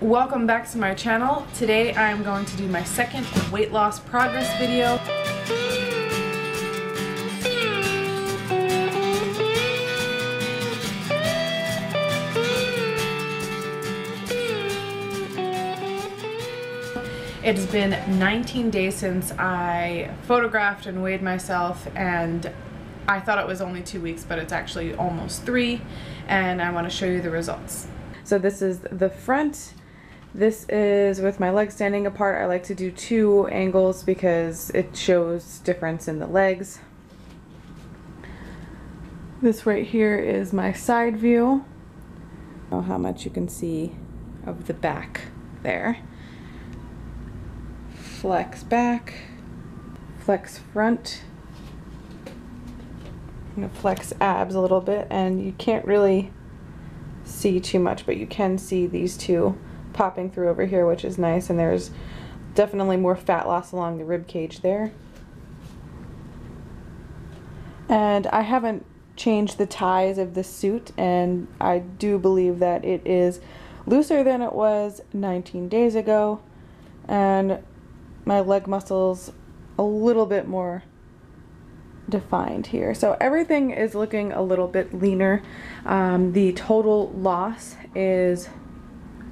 Welcome back to my channel. Today I am going to do my second weight loss progress video. It has been 19 days since I photographed and weighed myself, and I thought it was only 2 weeks, but it's actually almost 3, and I want to show you the results. So this is the front. This is with my legs standing apart. I like to do 2 angles because it shows difference in the legs. This right here is my side view. I don't know how much you can see of the back there. Flex back, flex front. I'm gonna flex abs a little bit, and you can't really see too much, but you can see these 2 popping through over here, which is nice, and there's definitely more fat loss along the rib cage there. And I haven't changed the ties of the suit, and I do believe that it is looser than it was 19 days ago, and my leg muscles a little bit more defined here. So everything is looking a little bit leaner. The total loss is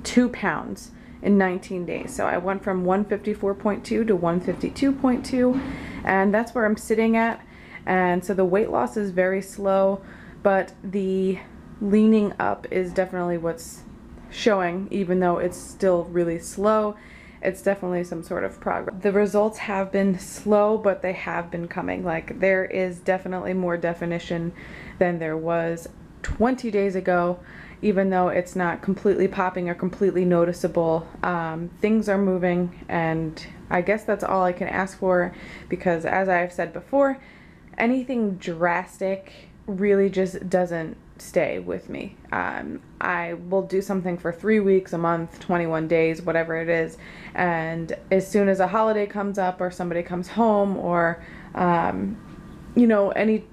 2 pounds in 19 days. So I went from 154.2 to 152.2, and that's where I'm sitting at. And so the weight loss is very slow, but the leaning up is definitely what's showing. Even though it's still really slow, it's definitely some sort of progress. The results have been slow, but they have been coming. Like, there is definitely more definition than there was 20 days ago. Even though it's not completely popping or completely noticeable, things are moving, and I guess that's all I can ask for, because as I've said before, anything drastic really just doesn't stay with me. I will do something for 3 weeks, a month, 21 days, whatever it is, and as soon as a holiday comes up or somebody comes home, or you know, any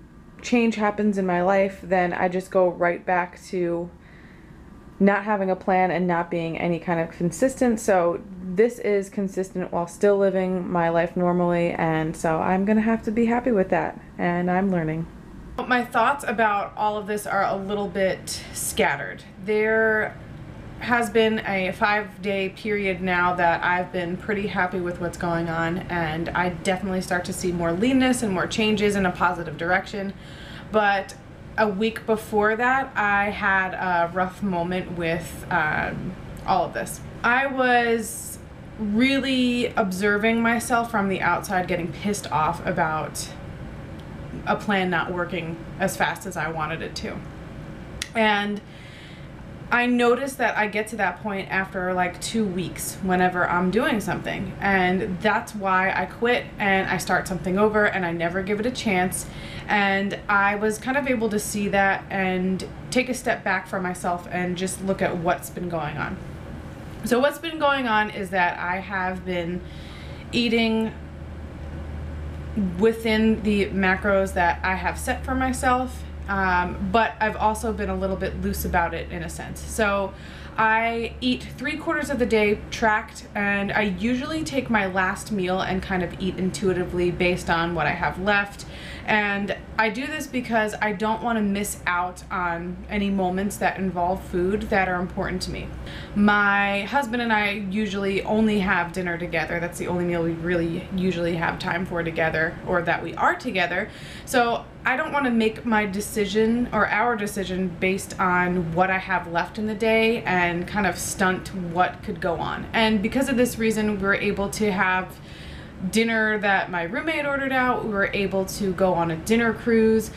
change happens in my life, then I just go right back to not having a plan and not being any kind of consistent. So this is consistent while still living my life normally, and so I'm gonna have to be happy with that, and I'm learning. My thoughts about all of this are a little bit scattered. There has been a 5-day period now that I've been pretty happy with what's going on, and I definitely start to see more leanness and more changes in a positive direction. But a week before that, I had a rough moment with all of this. I was really observing myself from the outside, getting pissed off about a plan not working as fast as I wanted it to. And I noticed that I get to that point after like 2 weeks whenever I'm doing something, and that's why I quit and I start something over and I never give it a chance. And I was kind of able to see that and take a step back for myself and just look at what's been going on. So what's been going on is that I have been eating within the macros that I have set for myself, but I've also been a little bit loose about it in a sense. So I eat 3/4 of the day tracked, and I usually take my last meal and kind of eat intuitively based on what I have left. And I do this because I don't want to miss out on any moments that involve food that are important to me. My husband and I usually only have dinner together. That's the only meal we really usually have time for together, or that we are together. So I don't want to make my decision or our decision based on what I have left in the day and kind of stunt what could go on. And because of this reason, we're able to have dinner that my roommate ordered out. We were able to go on a dinner cruise.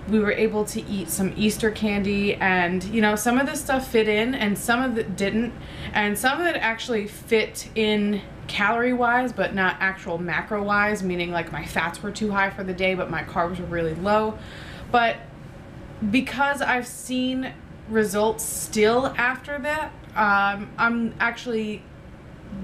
We were able to eat some Easter candy, and you know, some of this stuff fit in and some of it didn't, and some of it actually fit in calorie wise but not actual macro wise, meaning like my fats were too high for the day but my carbs were really low. But because I've seen results still after that, I'm actually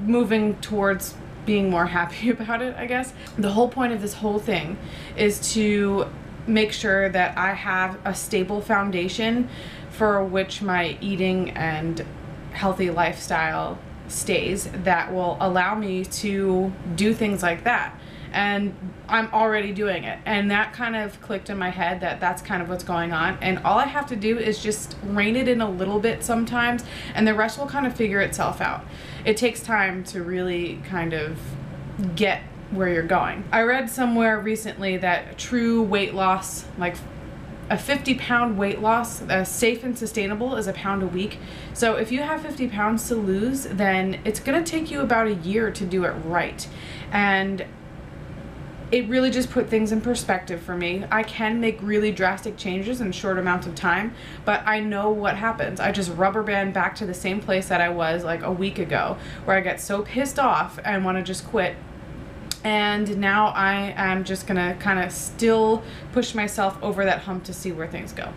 moving towards being more happy about it, I guess. The whole point of this whole thing is to make sure that I have a stable foundation for which my eating and healthy lifestyle stays that will allow me to do things like that. And I'm already doing it, and that kind of clicked in my head that that's kind of what's going on, and all I have to do is just rein it in a little bit sometimes, and the rest will kind of figure itself out. It takes time to really kind of get where you're going. I read somewhere recently that true weight loss, like a 50-pound weight loss, safe and sustainable, is a pound a week. So if you have 50 pounds to lose, then it's gonna take you about a year to do it right. And it really just put things in perspective for me. I can make really drastic changes in short amounts of time, but I know what happens. I just rubber band back to the same place that I was like a week ago, where I get so pissed off and want to just quit. And now I am just gonna kind of still push myself over that hump to see where things go.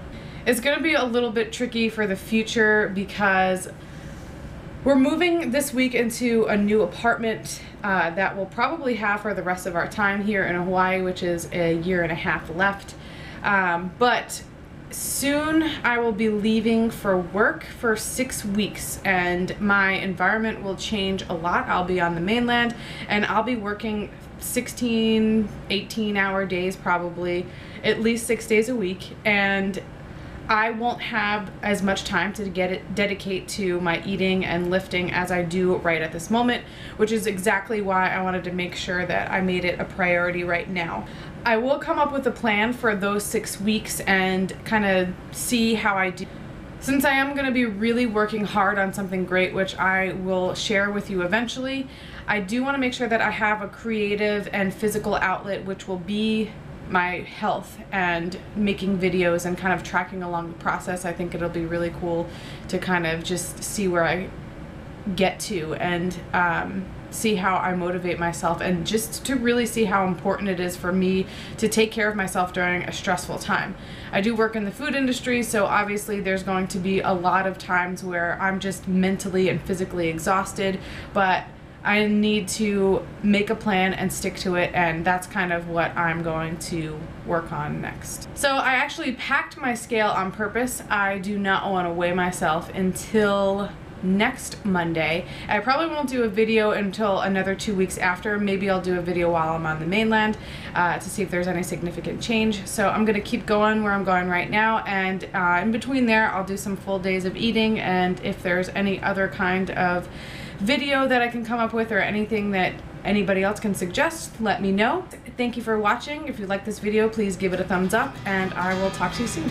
It's gonna be a little bit tricky for the future because we're moving this week into a new apartment that we'll probably have for the rest of our time here in Hawaii, which is a year and a half left. But soon I will be leaving for work for 6 weeks, and my environment will change a lot. I'll be on the mainland, and I'll be working 16, 18-hour days probably, at least 6 days a week, and I won't have as much time to dedicate to my eating and lifting as I do right at this moment, which is exactly why I wanted to make sure that I made it a priority right now. I will come up with a plan for those 6 weeks and kind of see how I do. Since I am going to be really working hard on something great, which I will share with you eventually, I do want to make sure that I have a creative and physical outlet, which will be my health and making videos and kind of tracking along the process. I think it'll be really cool to kind of just see where I get to and see how I motivate myself, and just to really see how important it is for me to take care of myself during a stressful time. I do work in the food industry, so obviously there's going to be a lot of times where I'm just mentally and physically exhausted, but I need to make a plan and stick to it, and that's kind of what I'm going to work on next. So I actually packed my scale on purpose. I do not want to weigh myself until next Monday. I probably won't do a video until another 2 weeks after. Maybe I'll do a video while I'm on the mainland to see if there's any significant change. So I'm gonna keep going where I'm going right now, and in between there I'll do some full days of eating, and if there's any other kind of video that I can come up with or anything that anybody else can suggest, let me know. Thank you for watching. If you like this video, please give it a thumbs up, and I will talk to you soon.